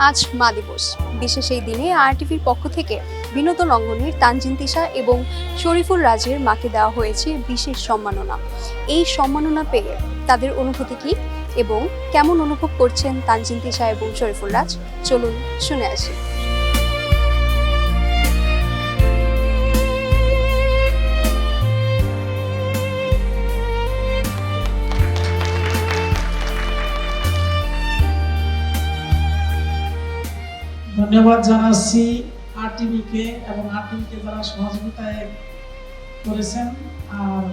আজ মা দিবস। বিশেষ এই দিনে আরটিভির পক্ষ থেকে বিনোদন অঙ্গনের তানজিন তিশা এবং শরীফুল রাজের মাকে দেওয়া হয়েছে বিশেষ সম্মাননা। এই সম্মাননা পেয়ে তাদের অনুভূতি কি এবং কেমন অনুভব করছেন তানজিন তিশা এবং শরীফুল রাজ, চলুন শুনে আসি। ধন্যবাদ জানাচ্ছি আরটিভিকে এবং আরটিভিকে যারা সহযোগিতায় করেছেন। আর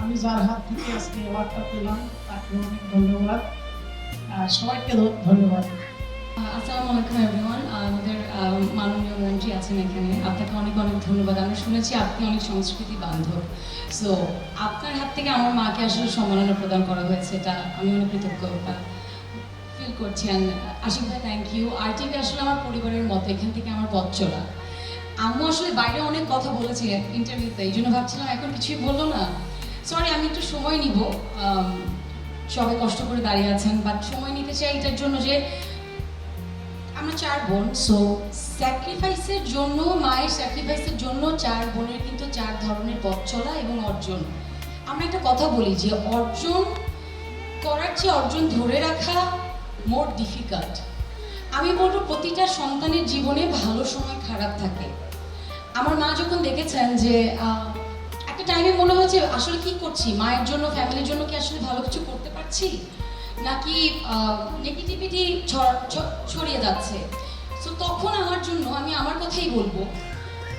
আমি যার হাত থেকে আজকে অ্যাওয়ার্ডটা পেলাম তাকে অনেক ধন্যবাদ। সবাইকে ধন্যবাদ। আসসালামু আলাইকুম এভরিওয়ান। আমাদের মাননীয় মন্ত্রী আছেন এখানে, আপনাকে অনেক অনেক ধন্যবাদ। আমি শুনেছি আপনি অনেক সংস্কৃতি বান্ধব, সো আপনার হাত থেকে আমার মাকে আসলে সম্মাননা প্রদান করা হয়েছে, এটা আমি অনেক কৃতজ্ঞতা ফিল করছি। আশিক ভাই, থ্যাংক ইউ। আরটিভি আসলে আমার পরিবারের মতো, এখান থেকে আমার পথ চলা। আম্মু আসলে বাইরে অনেক কথা বলেছে ইন্টারভিউতে, এই জন্য ভাবছিলাম এখন কিছুই বললো না। সরি, আমি একটু সময় নিব। সবাই কষ্ট করে দাঁড়িয়ে আছেন, বাট সময় নিতে চাই এটার জন্য যে আমরা 4 বোন, সো স্যাক্রিফাইসের জন্য, মায়ের স্যাক্রিফাইসের জন্য 4 বোনের কিন্তু 4 ধরনের পথ চলা এবং অর্জন। আমরা একটা কথা বলি যে অর্জন করার চেয়ে অর্জন ধরে রাখা মোর ডিফিকাল্ট। আমি বলবো প্রতিটা সন্তানের জীবনে ভালো সময় খারাপ থাকে। আমার মা যখন দেখেছেন যে একটা টাইমে মনে হয়েছে আসলে কি করছি, মায়ের জন্য, ফ্যামিলির জন্য কি আসলে ভালো কিছু করতে পারছি, নাকি নেগেটিভিটি ছড়িয়ে যাচ্ছে। সো তখন আমার জন্য, আমি আমার কথাই বলবো,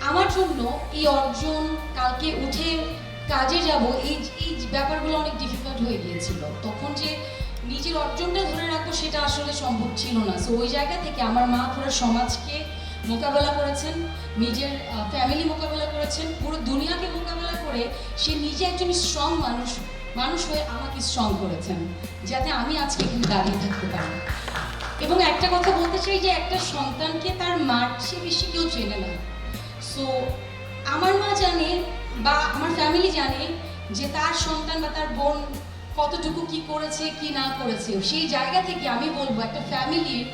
আমার জন্য এই অর্জন, কালকে উঠে কাজে যাব, এই ব্যাপারগুলো অনেক ডিফিকাল্ট হয়ে গিয়েছিল। তখন যে নিজের অর্জনটা ধরে রাখবো সেটা আসলে সম্ভব ছিল না। সো ওই জায়গা থেকে আমার মা পুরো সমাজকে মোকাবেলা করেছেন, নিজের ফ্যামিলি মোকাবেলা করেছেন, পুরো দুনিয়াকে মোকাবেলা করে সে নিজে একজন স্ট্রং মানুষ হয়ে আমাকে স্ট্রং করেছেন, যাতে আমি আজকে এখানে দাঁড়িয়ে থাকতে পারি। এবং একটা কথা বলতে চাই যে একটা সন্তানকে তার মার চেয়ে বেশি কেউ চেনে না। সো আমার মা জানে বা আমার ফ্যামিলি জানে যে তার সন্তান বা তার বোন কতটুকু কি করেছে কি না করেছে। সেই জায়গা থেকে আমি বলবো একটা ফ্যামিলির,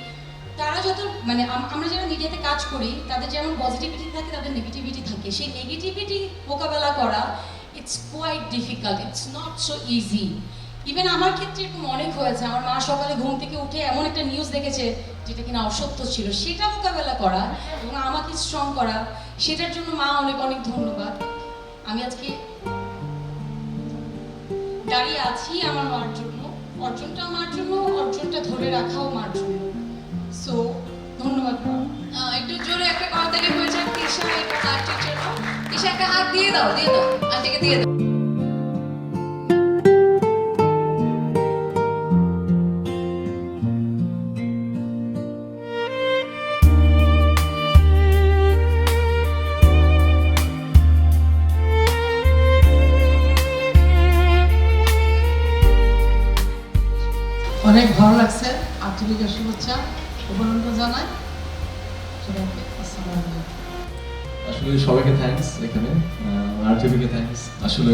তারা যত মানে আমরা যারা মিডিয়াতে কাজ করি তাদের যেমন পজিটিভিটি থাকে, তাদের নেগেটিভিটি থাকে। সেই নেগেটিভিটি মোকাবেলা করা it's quite difficult, it's not so easy. Even আমার ক্ষেত্রে এরকম অনেক হয়েছে, আমার মা সকালে ঘুম থেকে উঠে এমন একটা নিউজ দেখেছে যেটা কিনা অসত্য ছিল, সেটা মোকাবেলা করা এবং আমাকে স্ট্রং করা, সেটার জন্য মা অনেক অনেক ধন্যবাদ। আমি আজকে দাঁড়িয়ে আছি আমার মার জন্য, অর্জনটা মার জন্য, অর্জনটা ধরে রাখাও মার জন্য। সো ধন্যবাদ মা। একটু জোরে একটা করতালি হয়ে যাক তিশা এবং আন্টির জন্য। তিশা একটা হাত দিয়ে দাও, আন্টিকে দিয়ে দাও। অনেক ভালো লাগছে। আরটিভিকে শুভেচ্ছা অভিনন্দন জানাই। সবাইকে আসসালামু আলাইকুম। আসলে সবাইকে থ্যাঙ্কস, এখানে আরটিভিকে থ্যাঙ্কস। আসলে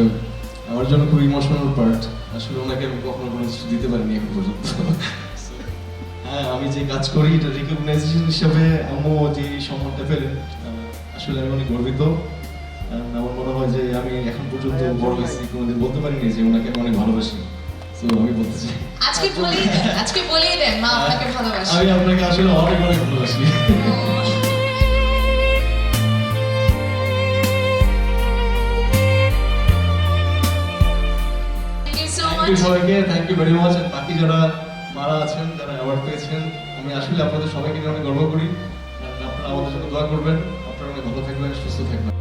আমার জন্য খুব ইমোশনাল পার্ট। আসলে ওনাকে আমি কখনো কোনো কিছু দিতে পারিনি এখন পর্যন্ত। হ্যাঁ, আমি যে কাজ করি এটা রিকগনাইজেশন হিসাবে আম্মু যে সম্মানটা পেলেন, আসলে আমি অনেক গর্বিত। আমার মনে হয় যে আমি এখন পর্যন্ত বড় হয়েছি, কোনোদিন বলতে পারিনি যে ওনাকে আমি অনেক ভালোবাসি। তো আমি বলতে চাই আজকে বলিয়ে দেন মা আপনাকে ভালোবাসে। আমি আপনাকে আসলে অনেক অনেক ভালোবাসি। সবাইকে থ্যাংক ইউ ভেরি মাচ। বাকি যারা মারা আছেন, যারা অ্যাওয়ার্ড পেয়েছেন, আমি আসলে আপনাদের সবাইকে নিয়ে অনেক গর্ব করি। আপনারা আমাদের জন্য দোয়া করবেন। আপনারা অনেক ভালো থাকবেন, সুস্থ থাকবেন।